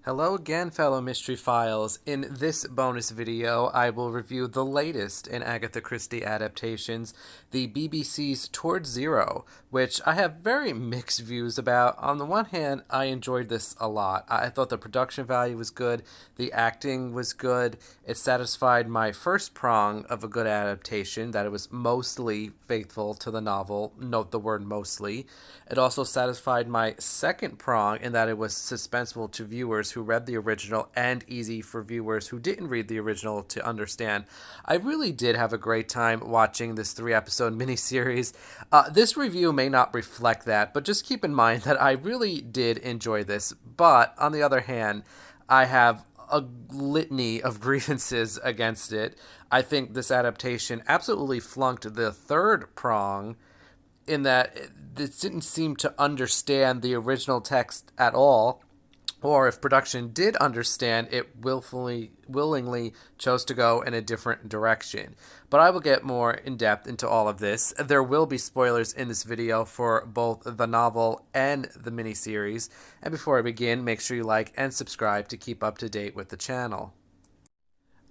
Hello again, fellow Mystery Files. In this bonus video, I will review the latest in Agatha Christie adaptations, the BBC's Toward Zero, which I have very mixed views about. On the one hand, I enjoyed this a lot. I thought the production value was good, the acting was good, it satisfied my first prong of a good adaptation, that it was mostly faithful to the novel. Note the word mostly. It also satisfied my second prong in that it was suspenseful to viewers who read the original and easy for viewers who didn't read the original to understand. I really did have a great time watching this 3 episode miniseries. This review may not reflect that, but just keep in mind that I really did enjoy this. But on the other hand, I have a litany of grievances against it. I think this adaptation absolutely flunked the third prong in that it didn't seem to understand the original text at all, or if production did understand, it willingly chose to go in a different direction. But I will get more in depth into all of this. There will be spoilers in this video for both the novel and the miniseries. And before I begin, make sure you like and subscribe to keep up to date with the channel.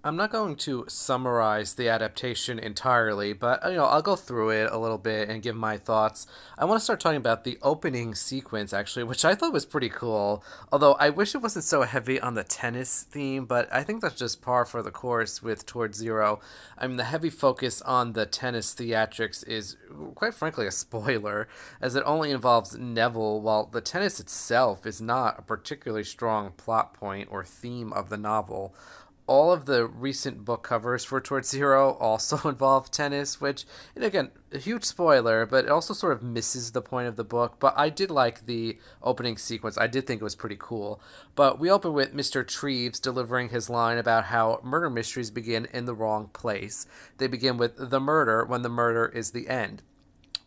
I'm not going to summarize the adaptation entirely, but I'll go through it a little bit and give my thoughts. I want to start talking about the opening sequence actually, which I thought was pretty cool. Although I wish it wasn't so heavy on the tennis theme, but I think that's just par for the course with Toward Zero. I mean, the heavy focus on the tennis theatrics is quite frankly a spoiler, as it only involves Neville, while the tennis itself is not a particularly strong plot point or theme of the novel. All of the recent book covers for Toward Zero also involve tennis, which, and again, a huge spoiler, but it also sort of misses the point of the book. But I did like the opening sequence. I did think it was pretty cool. But we open with Mr. Treves delivering his line about how murder mysteries begin in the wrong place. They begin with the murder when the murder is the end,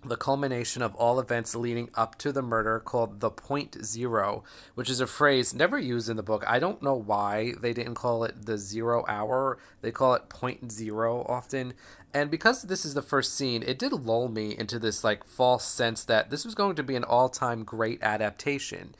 the culmination of all events leading up to the murder, called the point zero, which is a phrase never used in the book. I don't know why they didn't call it the 0 hour. They call it point zero often. And because this is the first scene, it did lull me into this like false sense that this was going to be an all-time great adaptation.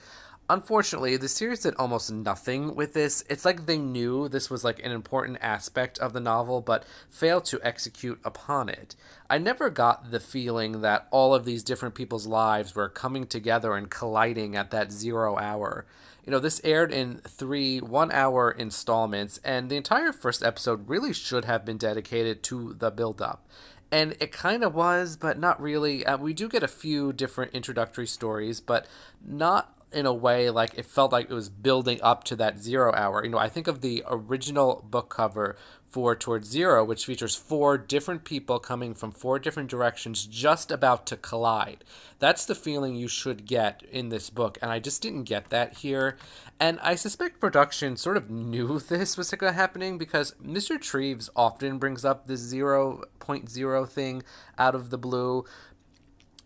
Unfortunately, the series did almost nothing with this. It's like they knew this was like an important aspect of the novel, but failed to execute upon it. I never got the feeling that all of these different people's lives were coming together and colliding at that 0 hour. This aired in 3 1 hour installments, and the entire first episode really should have been dedicated to the build-up. And it kind of was, but not really. We do get a few different introductory stories, but not in a way like it felt like it was building up to that 0 hour. I think of the original book cover for Towards Zero, which features 4 different people coming from 4 different directions just about to collide. That's the feeling you should get in this book, and I just didn't get that here. And I suspect production sort of knew this was happening because Mr. Treves often brings up this 0.0 thing out of the blue.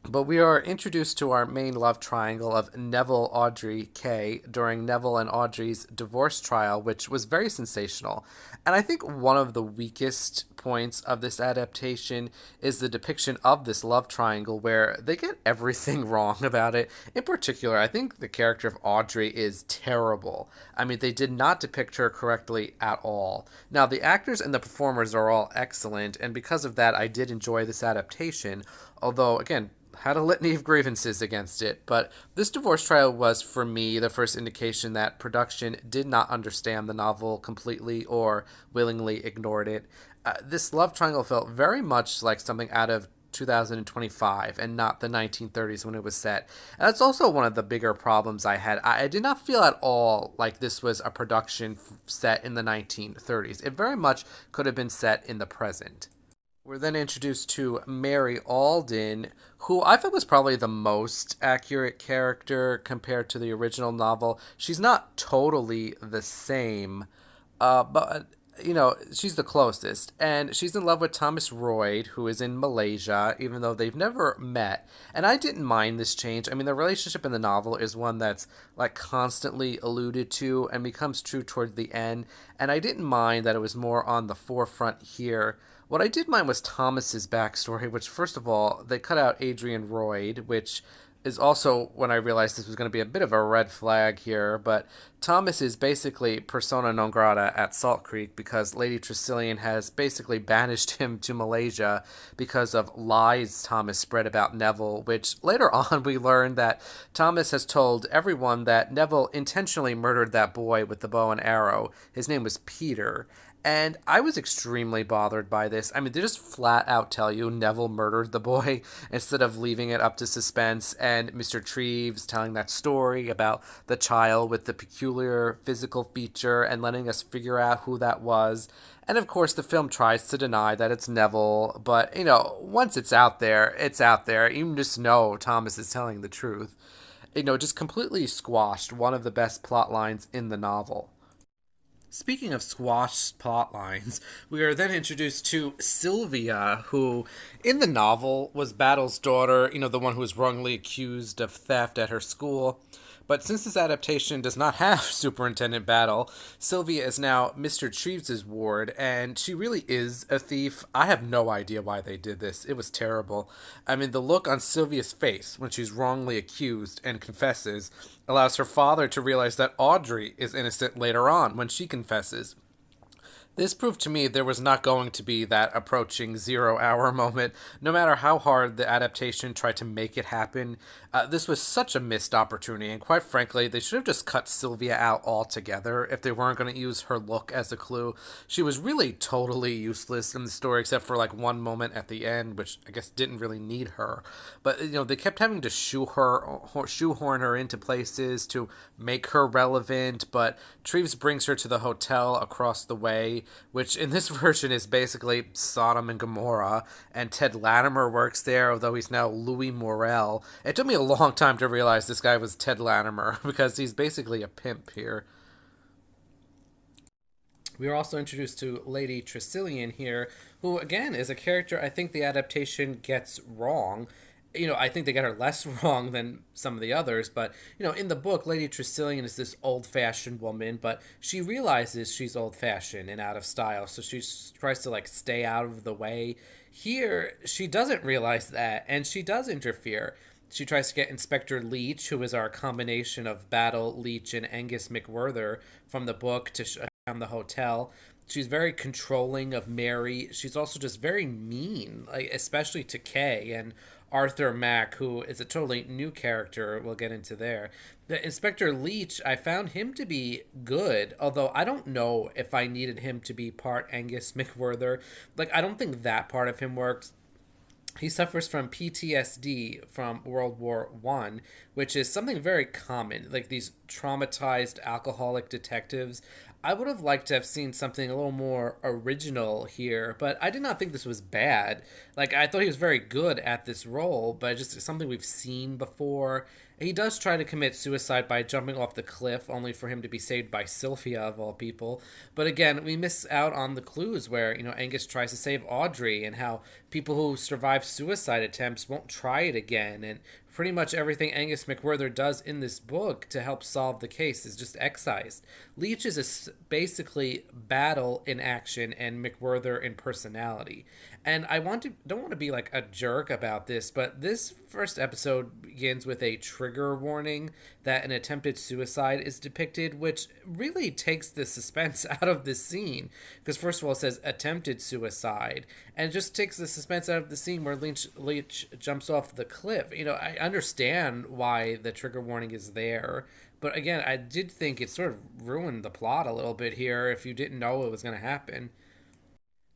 But we are introduced to our main love triangle of Neville, Audrey, Kay during Neville and Audrey's divorce trial, which was very sensational. And I think one of the weakest points of this adaptation is the depiction of this love triangle where they get everything wrong about it. In particular, I think the character of Audrey is terrible. I mean, they did not depict her correctly at all. Now, the actors and the performers are all excellent, and because of that, I did enjoy this adaptation. Although, again, had a litany of grievances against it, but this divorce trial was, for me, the first indication that production did not understand the novel completely or willingly ignored it. This love triangle felt very much like something out of 2025 and not the 1930s when it was set. And that's also one of the bigger problems I had. I did not feel at all like this was a production set in the 1930s. It very much could have been set in the present. We're then introduced to Mary Alden, who I thought was probably the most accurate character compared to the original novel. She's not totally the same, but she's the closest. And she's in love with Thomas Royd, who is in Malaysia, even though they've never met. And I didn't mind this change. I mean, the relationship in the novel is one that's like constantly alluded to and becomes true toward the end. And I didn't mind that it was more on the forefront here. What I did mind was Thomas's backstory, which, first of all, they cut out Adrian Royd, which is also when I realized this was going to be a bit of a red flag here, but Thomas is basically persona non grata at Salt Creek because Lady Tressilian has basically banished him to Malaysia because of lies Thomas spread about Neville, which later on we learned that Thomas has told everyone that Neville intentionally murdered that boy with the bow and arrow. His name was Peter. And I was extremely bothered by this. I mean, they just flat out tell you Neville murdered the boy instead of leaving it up to suspense. And Mr. Treves telling that story about the child with the peculiar physical feature and letting us figure out who that was. And of course, the film tries to deny that it's Neville, but once it's out there, it's out there. You just know Thomas is telling the truth. Just completely squashed one of the best plot lines in the novel. Speaking of squashed plot lines, we are then introduced to Sylvia, who in the novel was Battle's daughter, the one who was wrongly accused of theft at her school. But since this adaptation does not have Superintendent Battle, Sylvia is now Mr. Treves' ward, and she really is a thief. I have no idea why they did this. It was terrible. I mean, the look on Sylvia's face when she's wrongly accused and confesses allows her father to realize that Audrey is innocent later on when she confesses. This proved to me there was not going to be that approaching 0 hour moment, no matter how hard the adaptation tried to make it happen. This was such a missed opportunity, and quite frankly, they should have just cut Sylvia out altogether if they weren't going to use her look as a clue. She was really totally useless in the story, except for like one moment at the end, which I guess didn't really need her. But they kept having to shoehorn her into places to make her relevant. But Treves brings her to the hotel across the way, which in this version is basically Sodom and Gomorrah, and Ted Latimer works there, although he's now Louis Morel. It took me a long time to realize this guy was Ted Latimer, because he's basically a pimp here. We are also introduced to Lady Tressilian here, who, again, is a character I think the adaptation gets wrong. I think they got her less wrong than some of the others, but, in the book, Lady Tressilian is this old fashioned woman, but she realizes she's old fashioned and out of style, so she tries to, stay out of the way. Here, she doesn't realize that, and she does interfere. She tries to get Inspector Leach, who is our combination of Battle, Leach, and Angus McWhirter from the book, to shut down the hotel. She's very controlling of Mary. She's also just very mean, especially to Kay and Arthur Mack, who is a totally new character we'll get into there. The Inspector Leach, I found him to be good, although I don't know if I needed him to be part Angus McWhirter. I don't think that part of him worked. He suffers from PTSD from World War One, which is something very common. These traumatized alcoholic detectives. I would have liked to have seen something a little more original here, but I did not think this was bad. I thought he was very good at this role, but just something we've seen before. He does try to commit suicide by jumping off the cliff, only for him to be saved by Sylvia, of all people. But again, we miss out on the clues where, Angus tries to save Audrey, and how people who survive suicide attempts won't try it again. And pretty much everything Angus McWhirter does in this book to help solve the case is just excised. Leach is basically Battle in action and McWhirter in personality. And don't want to be a jerk about this, but this first episode begins with a trigger warning that an attempted suicide is depicted, which really takes the suspense out of the scene. Because first of all, it says attempted suicide, and it just takes the suspense out of the scene where Leach jumps off the cliff. I understand why the trigger warning is there, but again, I did think it sort of ruined the plot a little bit here if you didn't know it was going to happen.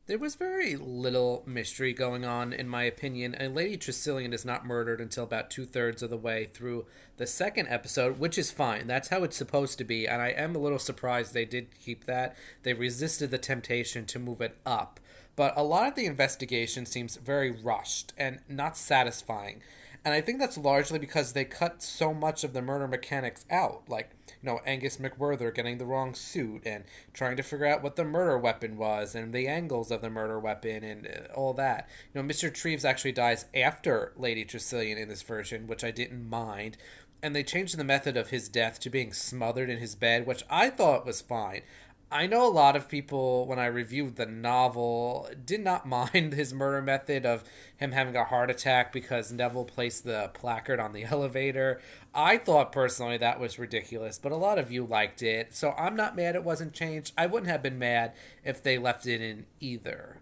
There was very little mystery going on, in my opinion, and Lady Tressilian is not murdered until about 2/3 of the way through the second episode, which is fine. That's how it's supposed to be, and I am a little surprised they did keep that. They resisted the temptation to move it up. But a lot of the investigation seems very rushed and not satisfying. And I think that's largely because they cut so much of the murder mechanics out, Angus McWhirter getting the wrong suit and trying to figure out what the murder weapon was and the angles of the murder weapon and all that. Mr. Treves actually dies after Lady Tressilian in this version, which I didn't mind. And they changed the method of his death to being smothered in his bed, which I thought was fine. I know a lot of people, when I reviewed the novel, did not mind his murder method of him having a heart attack because Neville placed the placard on the elevator. I thought personally that was ridiculous, but a lot of you liked it, so I'm not mad it wasn't changed. I wouldn't have been mad if they left it in either.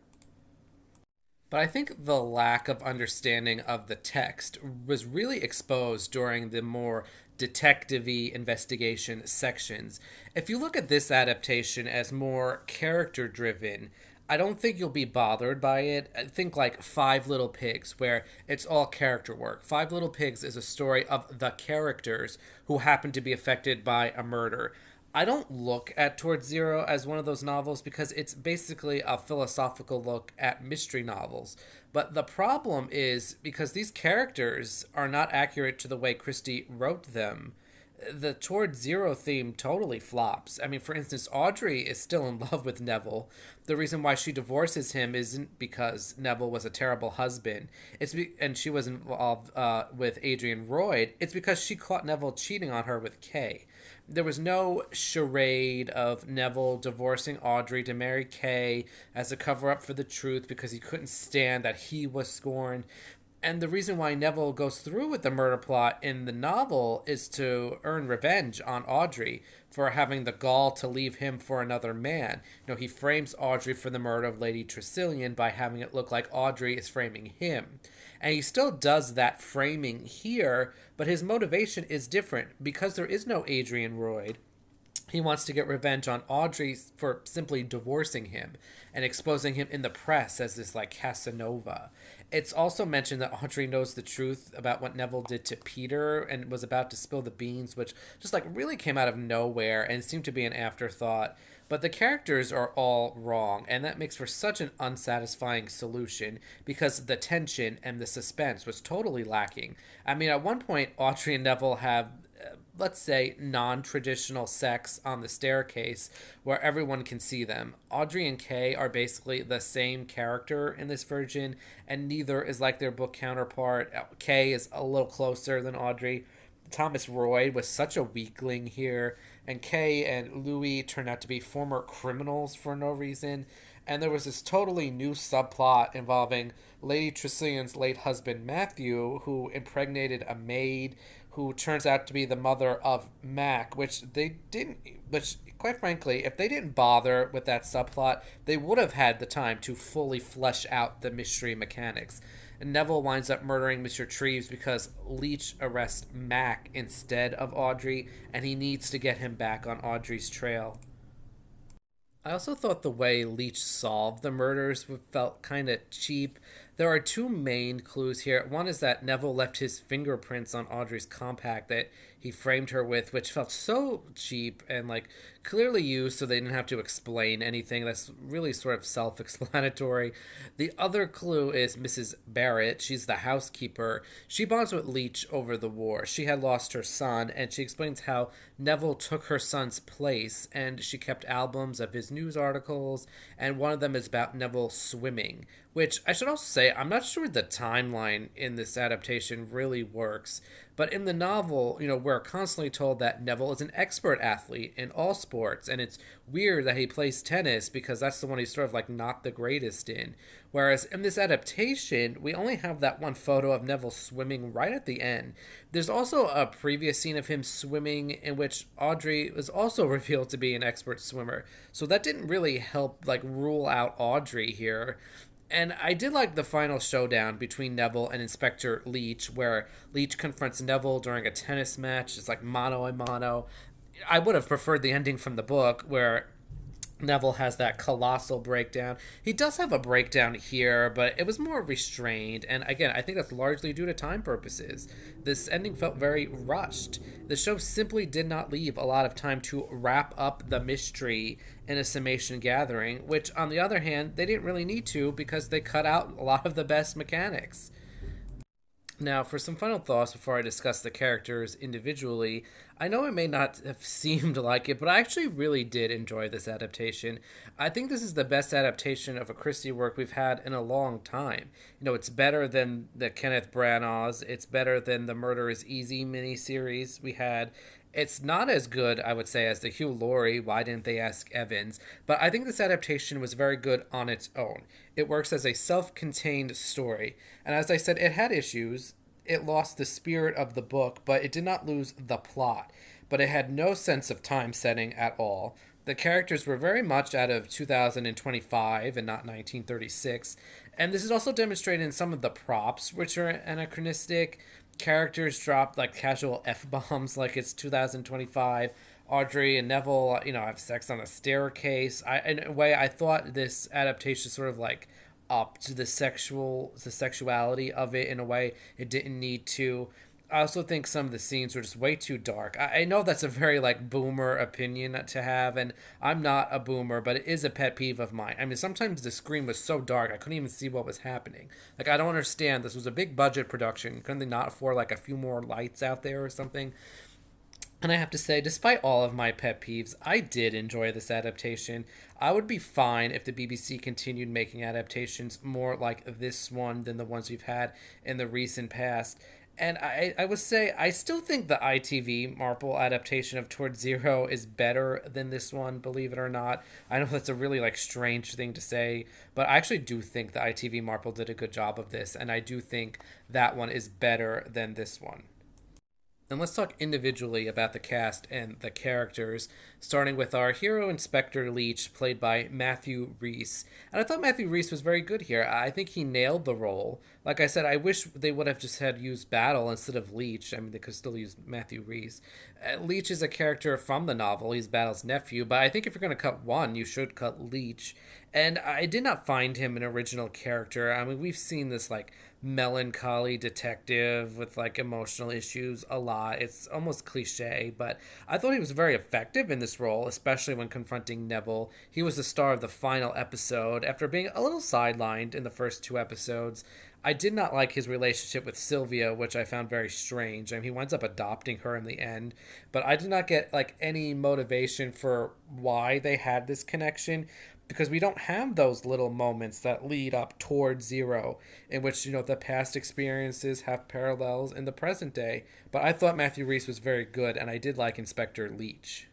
But I think the lack of understanding of the text was really exposed during the more detective-y investigation sections. If you look at this adaptation as more character driven, I don't think you'll be bothered by it. I think like Five Little Pigs, where it's all character work. Five Little Pigs is a story of the characters who happen to be affected by a murder. I don't look at Towards Zero as one of those novels because it's basically a philosophical look at mystery novels. But the problem is because these characters are not accurate to the way Christie wrote them, the Towards Zero theme totally flops. I mean, for instance, Audrey is still in love with Neville. The reason why she divorces him isn't because Neville was a terrible husband. And she was involved with Adrian Royd. It's because she caught Neville cheating on her with Kay. There was no charade of Neville divorcing Audrey to marry Kay as a cover up for the truth because he couldn't stand that he was scorned. And the reason why Neville goes through with the murder plot in the novel is to earn revenge on Audrey for having the gall to leave him for another man. He frames Audrey for the murder of Lady Tressilian by having it look like Audrey is framing him. And he still does that framing here, but his motivation is different because there is no Adrian Royd. He wants to get revenge on Audrey for simply divorcing him and exposing him in the press as this like Casanova. It's also mentioned that Audrey knows the truth about what Neville did to Peter and was about to spill the beans, which just like really came out of nowhere and seemed to be an afterthought. But the characters are all wrong, and that makes for such an unsatisfying solution because the tension and the suspense was totally lacking. I mean, at one point, Audrey and Neville have let's say, non traditional sex on the staircase where everyone can see them. Audrey and Kay are basically the same character in this version, and neither is like their book counterpart. Kay is a little closer than Audrey. Thomas Royd was such a weakling here, and Kay and Louis turned out to be former criminals for no reason. And there was this totally new subplot involving Lady Tressilian's late husband Matthew, who impregnated a maid who turns out to be the mother of Mac, which quite frankly, if they didn't bother with that subplot, they would have had the time to fully flesh out the mystery mechanics. And Neville winds up murdering Mr. Treves because Leach arrests Mac instead of Audrey, and he needs to get him back on Audrey's trail. I also thought the way Leach solved the murders felt kind of cheap. There are two main clues here. One is that Neville left his fingerprints on Audrey's compact that he framed her with, which felt so cheap and like clearly used so they didn't have to explain anything. That's really sort of self explanatory. The other clue is Mrs. Barrett. She's the housekeeper. She bonds with Leach over the war. She had lost her son, and she explains how Neville took her son's place, and she kept albums of his news articles, and one of them is about Neville swimming, which I should also say, I'm not sure the timeline in this adaptation really works. But in the novel, we're constantly told that Neville is an expert athlete in all sports, and it's weird that he plays tennis because that's the one he's sort of like not the greatest in. Whereas in this adaptation, we only have that one photo of Neville swimming right at the end. There's also a previous scene of him swimming in which Audrey was also revealed to be an expert swimmer. So that didn't really help like rule out Audrey here. And I did like the final showdown between Neville and Inspector Leach, where Leach confronts Neville during a tennis match. It's like mano a mano. I would have preferred the ending from the book, where Neville has that colossal breakdown. He does have a breakdown here, but it was more restrained. And again, I think that's largely due to time purposes. This ending felt very rushed. The show simply did not leave a lot of time to wrap up the mystery in a summation gathering, which, on the other hand, they didn't really need to because they cut out a lot of the best mechanics. Now, for some final thoughts before I discuss the characters individually, I know it may not have seemed like it, but I actually really did enjoy this adaptation. I think this is the best adaptation of a Christie work we've had in a long time. It's better than the Kenneth Branaghs, it's better than the Murder is Easy miniseries we had, It's not as good, I would say, as the Hugh Laurie Why Didn't They Ask Evans, but I think this adaptation was very good on its own. It works as a self contained story, and as I said, it had issues. It lost the spirit of the book, but it did not lose the plot. But it had no sense of time setting at all. The characters were very much out of 2025 and not 1936, and this is also demonstrated in some of the props, which are anachronistic. Characters drop like casual f bombs, like it's 2025. Audrey and Neville, have sex on a staircase. In a way, I thought this adaptation sort of like upped the sexuality of it in a way it didn't need to. I also think some of the scenes were just way too dark. I know that's a very like boomer opinion to have, and I'm not a boomer, but it is a pet peeve of mine. I mean, sometimes the screen was so dark I couldn't even see what was happening. Like, I don't understand. This was a big budget production. Couldn't they not afford like a few more lights out there or something? And I have to say, despite all of my pet peeves, I did enjoy this adaptation. I would be fine if the BBC continued making adaptations more like this one than the ones we've had in the recent past. And I would say I still think the ITV Marple adaptation of Towards Zero is better than this one, believe it or not. I know that's a really like strange thing to say, but I actually do think the ITV Marple did a good job of this, and I do think that one is better than this one. And let's talk individually about the cast and the characters, starting with our hero, Inspector Leach, played by Matthew Rhys. And I thought Matthew Rhys was very good here. I think he nailed the role. Like I said, I wish they would have just had used Battle instead of Leach. I mean, they could still use Matthew Rhys. Leach is a character from the novel. He's Battle's nephew, but I think if you're going to cut one, you should cut Leach. And I did not find him an original character. I mean, we've seen this, like, melancholy detective with like emotional issues a lot. It's almost cliche, but I thought he was very effective in this role, especially when confronting Neville. He was the star of the final episode after being a little sidelined in the first two episodes. I did not like his relationship with Sylvia, which I found very strange. I mean, he winds up adopting her in the end, but I did not get like any motivation for why they had this connection, because we don't have those little moments that lead up towards Zero in which the past experiences have parallels in the present day. But I thought Matthew Rhys was very good, and I did like Inspector Leach.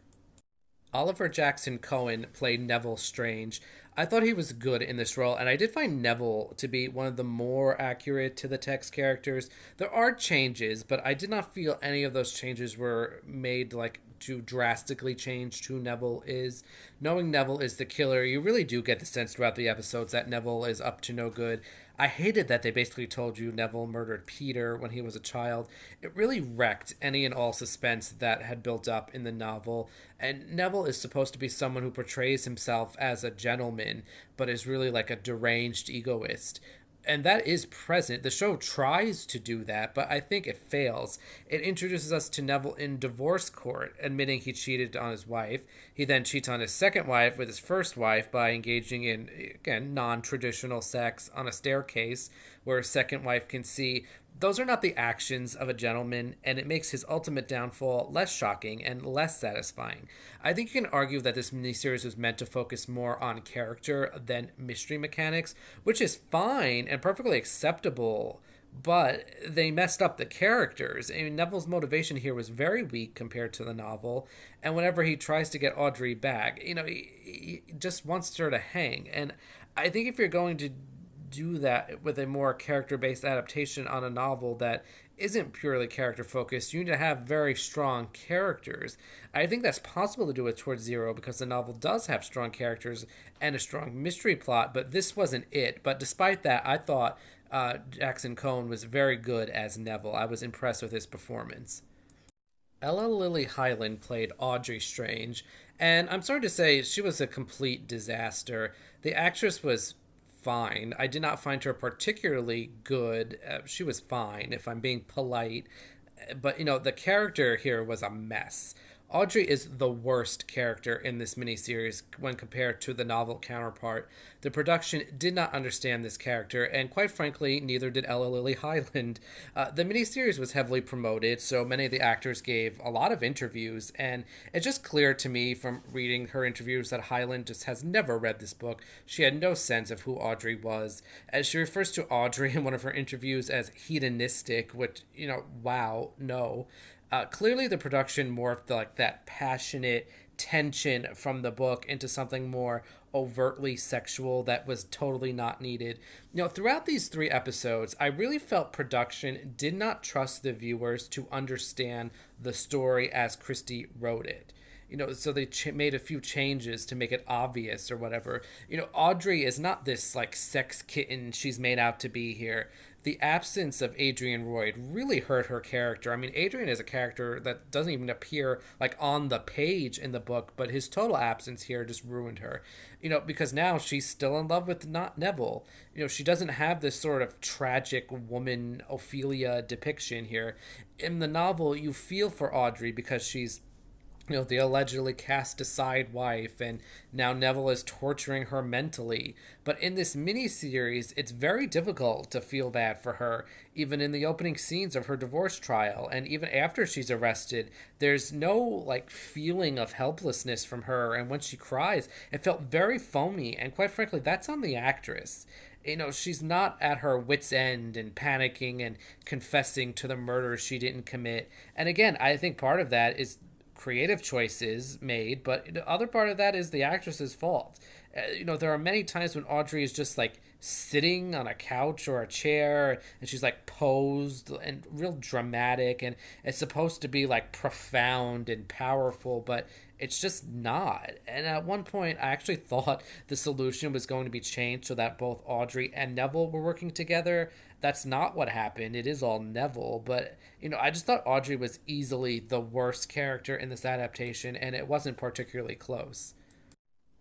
Oliver Jackson-Cohen played Neville Strange. I thought he was good in this role, and I did find Neville to be one of the more accurate to the text characters. There are changes, but I did not feel any of those changes were made like to drastically change who Neville is. Knowing Neville is the killer, you really do get the sense throughout the episodes that Neville is up to no good. I hated that they basically told you Neville murdered Peter when he was a child. It really wrecked any and all suspense that had built up in the novel. And Neville is supposed to be someone who portrays himself as a gentleman, but is really like a deranged egoist. And that is present. The show tries to do that, but I think it fails. It introduces us to Neville in divorce court, admitting he cheated on his wife. He then cheats on his second wife with his first wife by engaging in, again, non-traditional sex on a staircase where his second wife can see. Those are not the actions of a gentleman, and it makes his ultimate downfall less shocking and less satisfying. I think you can argue that this miniseries was meant to focus more on character than mystery mechanics, which is fine and perfectly acceptable, but they messed up the characters. I mean, Neville's motivation here was very weak compared to the novel, and whenever he tries to get Audrey back, he just wants her to hang. And I think if you're going to do that with a more character-based adaptation on a novel that isn't purely character focused, you need to have very strong characters. I think that's possible to do with Towards Zero because the novel does have strong characters and a strong mystery plot, but this wasn't it. But despite that, I thought Jackson-Cohen was very good as Neville. I was impressed with his performance. Ella Lily Hyland played Audrey Strange, and I'm sorry to say she was a complete disaster. The actress was fine. I did not find her particularly good. She was fine, if I'm being polite. But, the character here was a mess. Audrey is the worst character in this miniseries when compared to the novel counterpart. The production did not understand this character, and quite frankly, neither did Ella Lily Hyland. The miniseries was heavily promoted, so many of the actors gave a lot of interviews, and it's just clear to me from reading her interviews that Hyland just has never read this book. She had no sense of who Audrey was. As she refers to Audrey in one of her interviews as hedonistic, which, wow, no. Clearly, the production morphed like that passionate tension from the book into something more overtly sexual that was totally not needed. Throughout these three episodes, I really felt production did not trust the viewers to understand the story as Christie wrote it. So they made a few changes to make it obvious or whatever. Audrey is not this like sex kitten she's made out to be here. The absence of Adrian Royd really hurt her character. I mean, Adrian is a character that doesn't even appear like on the page in the book, but his total absence here just ruined her. Because now she's still in love with not Neville. She doesn't have this sort of tragic woman Ophelia depiction here. In the novel, you feel for Audrey because she's the allegedly cast aside wife, and now Neville is torturing her mentally. But in this miniseries, it's very difficult to feel bad for her, even in the opening scenes of her divorce trial, and even after she's arrested, there's no like feeling of helplessness from her, and when she cries, it felt very foamy, and quite frankly, that's on the actress. She's not at her wits' end and panicking and confessing to the murder she didn't commit. And again, I think part of that is creative choices made, but the other part of that is the actress's fault. There are many times when Audrey is just like sitting on a couch or a chair and she's like posed and real dramatic, and it's supposed to be like profound and powerful, but it's just not. And at one point, I actually thought the solution was going to be changed so that both Audrey and Neville were working together. That's not what happened. It is all Neville. But, I just thought Audrey was easily the worst character in this adaptation, and it wasn't particularly close.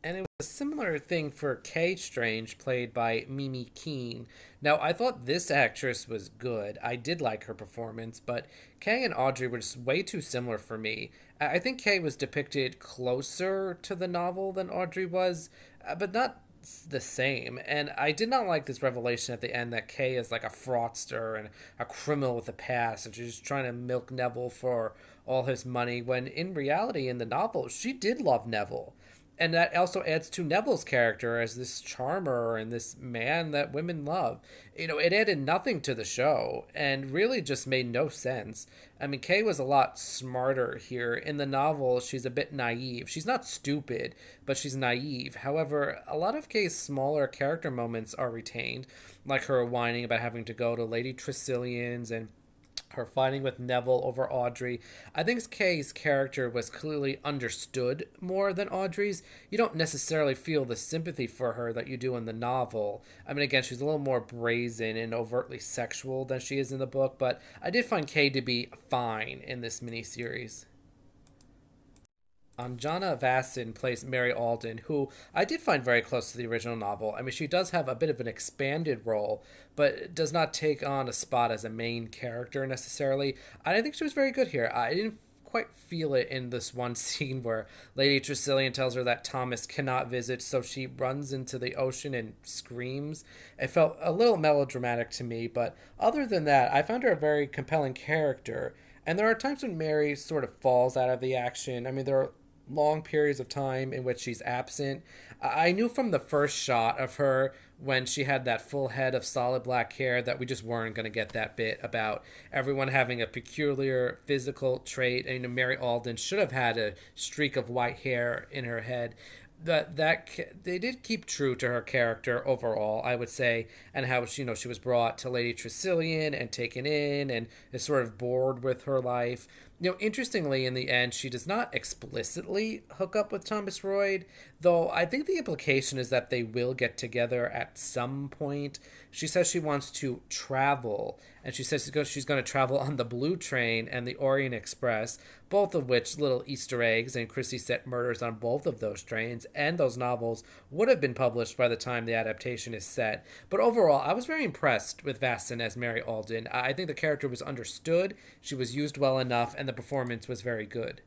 And it was a similar thing for Kay Strange, played by Mimi Keene. Now, I thought this actress was good. I did like her performance, but Kay and Audrey were just way too similar for me. I think Kay was depicted closer to the novel than Audrey was, but not the same. And I did not like this revelation at the end that Kay is like a fraudster and a criminal with a past, and she's trying to milk Neville for all his money, when in reality, in the novel, she did love Neville. And that also adds to Neville's character as this charmer and this man that women love. It added nothing to the show and really just made no sense. I mean, Kay was a lot smarter here. In the novel, she's a bit naive. She's not stupid, but she's naive. However, a lot of Kay's smaller character moments are retained, like her whining about having to go to Lady Tressilian's and her fighting with Neville over Audrey. I think Kay's character was clearly understood more than Audrey's. You don't necessarily feel the sympathy for her that you do in the novel. I mean, again, she's a little more brazen and overtly sexual than she is in the book, but I did find Kay to be fine in this miniseries. Anjana Vassin plays Mary Alden, who I did find very close to the original novel. I mean, she does have a bit of an expanded role, but does not take on a spot as a main character necessarily. I didn't think she was very good here. I didn't quite feel it in this one scene where Lady Tressilian tells her that Thomas cannot visit, so she runs into the ocean and screams. It felt a little melodramatic to me, but other than that, I found her a very compelling character. And there are times when Mary sort of falls out of the action. I mean, there are long periods of time in which she's absent. I knew from the first shot of her when she had that full head of solid black hair that we just weren't going to get that bit about everyone having a peculiar physical trait. And Mary Alden should have had a streak of white hair in her head. That they did keep true to her character overall, I would say, and how she was brought to Lady Tressilian and taken in and is sort of bored with her life. Interestingly, in the end, she does not explicitly hook up with Thomas Royd, though I think the implication is that they will get together at some point. She says she wants to travel, and she says she's going to travel on the Blue Train and the Orient Express, both of which little Easter eggs, and Christie set murders on both of those trains, and those novels would have been published by the time the adaptation is set. But overall, I was very impressed with Vastin as Mary Alden. I think the character was understood, she was used well enough, and the performance was very good.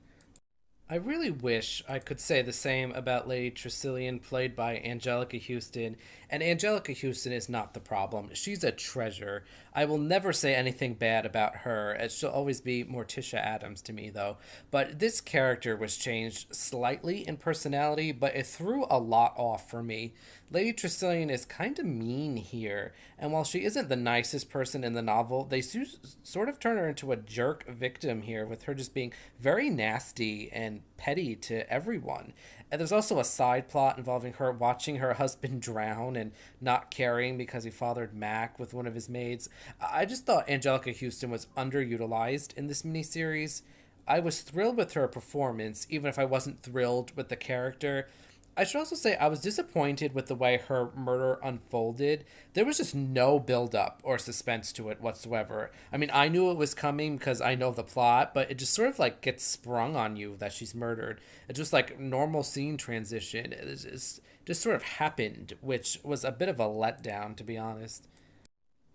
I really wish I could say the same about Lady Tressilian, played by Anjelica Huston. And Anjelica Huston is not the problem. She's a treasure. I will never say anything bad about her, as she'll always be Morticia Adams to me, though. But this character was changed slightly in personality, but it threw a lot off for me. Lady Tressilian is kind of mean here, and while she isn't the nicest person in the novel, they sort of turn her into a jerk victim here, with her just being very nasty and petty to everyone. And there's also a side plot involving her watching her husband drown and not caring because he fathered Mac with one of his maids. I just thought Anjelica Huston was underutilized in this miniseries. I was thrilled with her performance, even if I wasn't thrilled with the character. I should also say I was disappointed with the way her murder unfolded. There was just no build up or suspense to it whatsoever. I mean, I knew it was coming because I know the plot, but it just sort of like gets sprung on you that she's murdered. It's just like normal scene transition. It's just sort of happened, which was a bit of a letdown, to be honest.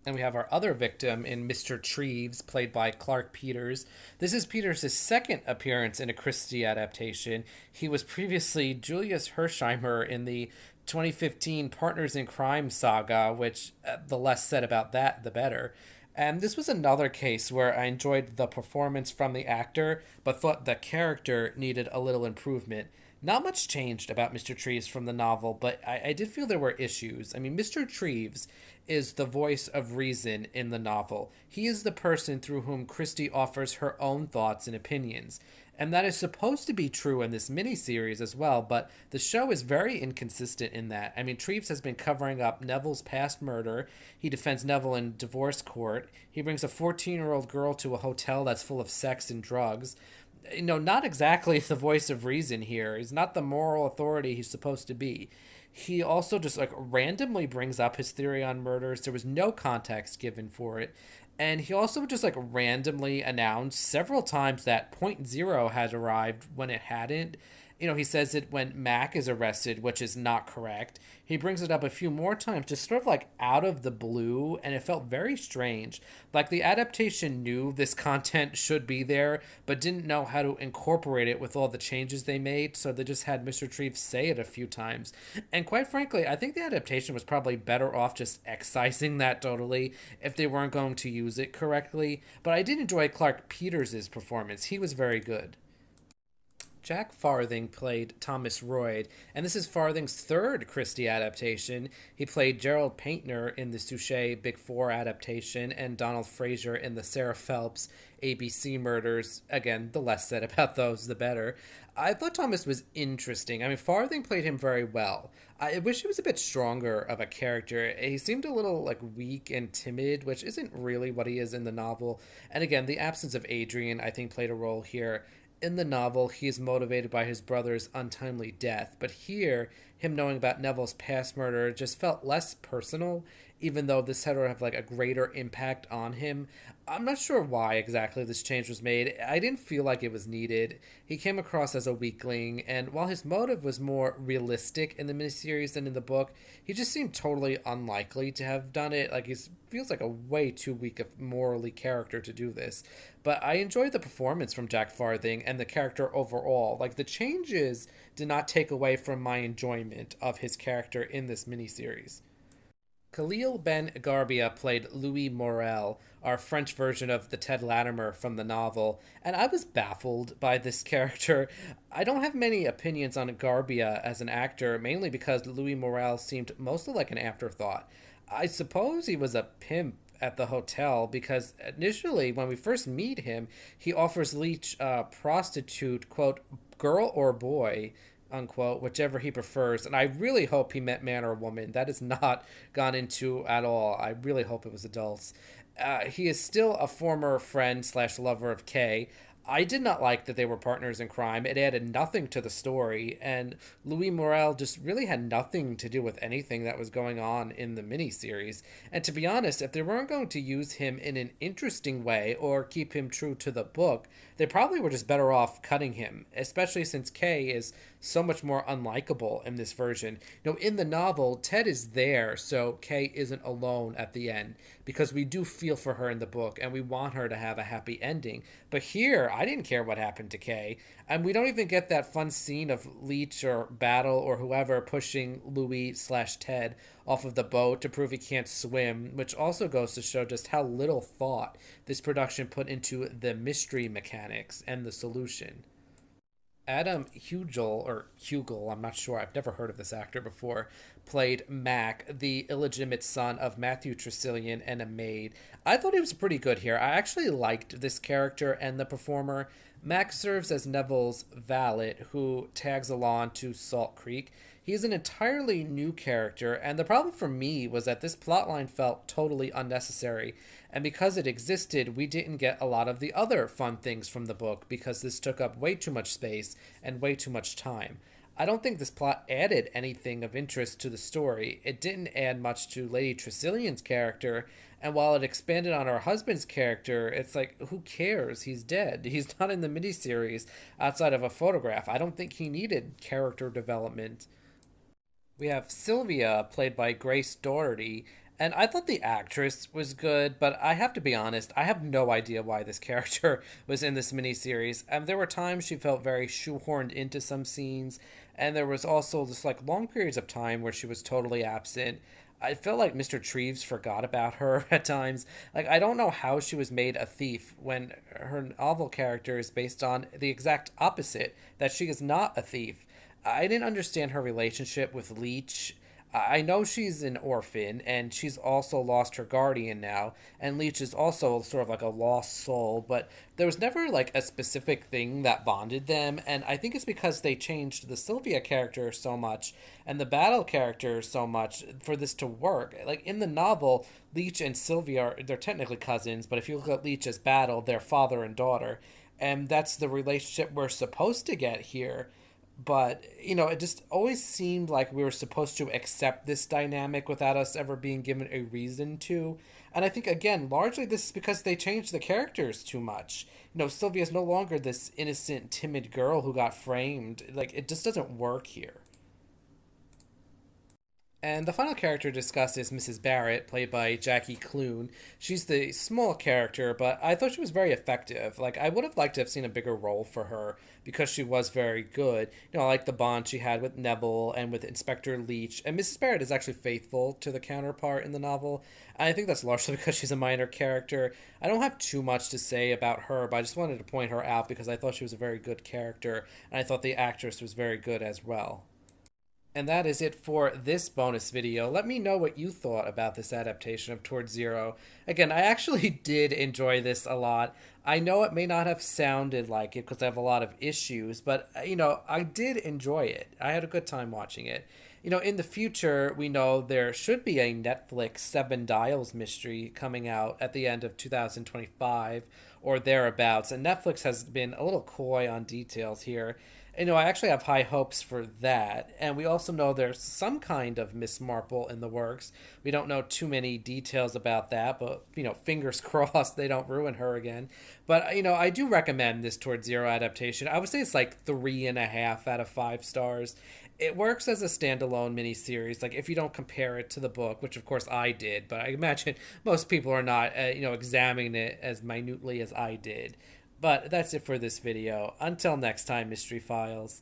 And we have our other victim in Mr. Treves, played by Clark Peters. This is Peters' second appearance in a Christie adaptation. He was previously Julius Hersheimer in the 2015 Partners in Crime saga, which the less said about that, the better. And this was another case where I enjoyed the performance from the actor, but thought the character needed a little improvement. Not much changed about Mr. Treves from the novel, but I did feel there were issues. I mean, Mr. Treves is the voice of reason in the novel. He is the person through whom Christie offers her own thoughts and opinions. And that is supposed to be true in this miniseries as well, but the show is very inconsistent in that. I mean, Treves has been covering up Neville's past murder. He defends Neville in divorce court. He brings a 14-year-old girl to a hotel that's full of sex and drugs. Not exactly the voice of reason here. He's not the moral authority he's supposed to be. He also just like randomly brings up his theory on murders. There was no context given for it. And he also just like randomly announced several times that point zero had arrived when it hadn't. He says it when Mac is arrested, which is not correct. He brings it up a few more times, just sort of like out of the blue, and it felt very strange. Like the adaptation knew this content should be there, but didn't know how to incorporate it with all the changes they made, so they just had Mr. Treves say it a few times. And quite frankly, I think the adaptation was probably better off just excising that totally if they weren't going to use it correctly. But I did enjoy Clark Peters' performance. He was very good. Jack Farthing played Thomas Royd, and this is Farthing's third Christie adaptation. He played Gerald Paintner in the Suchet Big Four adaptation and Donald Fraser in the Sarah Phelps ABC Murders. Again, the less said about those, the better. I thought Thomas was interesting. I mean, Farthing played him very well. I wish he was a bit stronger of a character. He seemed a little like weak and timid, which isn't really what he is in the novel. And again, the absence of Adrian, I think, played a role here. In the novel, he is motivated by his brother's untimely death, but here, him knowing about Neville's past murder just felt less personal, even though this had to have like a greater impact on him. I'm not sure why exactly this change was made. I didn't feel like it was needed. He came across as a weakling, and while his motive was more realistic in the miniseries than in the book, he just seemed totally unlikely to have done it. Like he feels like a way too weak of morally character to do this. But I enjoyed the performance from Jack Farthing and the character overall. Like the changes did not take away from my enjoyment of his character in this miniseries. Khalil Ben Garbia played Louis Morel, our French version of the Ted Latimer from the novel, and I was baffled by this character. I don't have many opinions on Garbia as an actor, mainly because Louis Morel seemed mostly like an afterthought. I suppose he was a pimp at the hotel because initially, when we first meet him, he offers Leach a prostitute, quote, girl or boy, unquote, whichever he prefers. And I really hope he meant man or woman. That is not gone into at all. I really hope it was adults. He is still a former friend slash lover of Kay. I did not like that they were partners in crime. It added nothing to the story, and Louis Morel just really had nothing to do with anything that was going on in the miniseries. And to be honest, if they weren't going to use him in an interesting way or keep him true to the book, they probably were just better off cutting him, especially since Kay is so much more unlikable in this version. In the novel, Ted is there, so Kay isn't alone at the end because we do feel for her in the book and we want her to have a happy ending. But here, I didn't care what happened to Kay, and we don't even get that fun scene of Leech or Battle or whoever pushing Louis/Ted off of the boat to prove he can't swim, which also goes to show just how little thought this production put into the mystery mechanics and the solution. Adam Hugel, I'm not sure, I've never heard of this actor before, played Mac, the illegitimate son of Matthew Tressilian and a maid. I thought he was pretty good here. I actually liked this character and the performer. Mac serves as Neville's valet who tags along to Salt Creek. He's an entirely new character, and the problem for me was that this plotline felt totally unnecessary. And because it existed, we didn't get a lot of the other fun things from the book because this took up way too much space and way too much time. I don't think this plot added anything of interest to the story. It didn't add much to Lady Tressilian's character, and while it expanded on her husband's character, it's like, who cares? He's dead. He's not in the miniseries outside of a photograph. I don't think he needed character development. We have Sylvia, played by Grace Doherty, and I thought the actress was good, but I have to be honest, I have no idea why this character was in this miniseries. There were times she felt very shoehorned into some scenes, and there was also just like long periods of time where she was totally absent. I felt like Mr. Treves forgot about her at times. Like, I don't know how she was made a thief when her novel character is based on the exact opposite, that she is not a thief. I didn't understand her relationship with Leech. I know she's an orphan, and she's also lost her guardian now, and Leech is also sort of like a lost soul, but there was never like a specific thing that bonded them, and I think it's because they changed the Sylvia character so much and the Battle character so much for this to work. Like in the novel, Leech and Sylvia they're technically cousins, but if you look at Leech as Battle, they're father and daughter, and that's the relationship we're supposed to get here. But it just always seemed like we were supposed to accept this dynamic without us ever being given a reason to. And I think, again, largely this is because they changed the characters too much. Sylvia's no longer this innocent, timid girl who got framed. Like, it just doesn't work here. And the final character discussed is Mrs. Barrett, played by Jackie Clune. She's the small character, but I thought she was very effective. Like, I would have liked to have seen a bigger role for her because she was very good. I like the bond she had with Neville and with Inspector Leech. And Mrs. Barrett is actually faithful to the counterpart in the novel. And I think that's largely because she's a minor character. I don't have too much to say about her, but I just wanted to point her out because I thought she was a very good character, and I thought the actress was very good as well. And that is it for this bonus video. Let me know what you thought about this adaptation of Towards Zero. Again, I actually did enjoy this a lot. I know it may not have sounded like it because I have a lot of issues, but, I did enjoy it. I had a good time watching it. In the future, we know there should be a Netflix Seven Dials mystery coming out at the end of 2025 or thereabouts, and Netflix has been a little coy on details here. I actually have high hopes for that. And we also know there's some kind of Miss Marple in the works. We don't know too many details about that, but, fingers crossed they don't ruin her again. But, I do recommend this Towards Zero adaptation. I would say it's like 3.5 out of 5 stars. It works as a standalone miniseries, like if you don't compare it to the book, which of course I did, but I imagine most people are not, examining it as minutely as I did. But that's it for this video. Until next time, Mystery Files.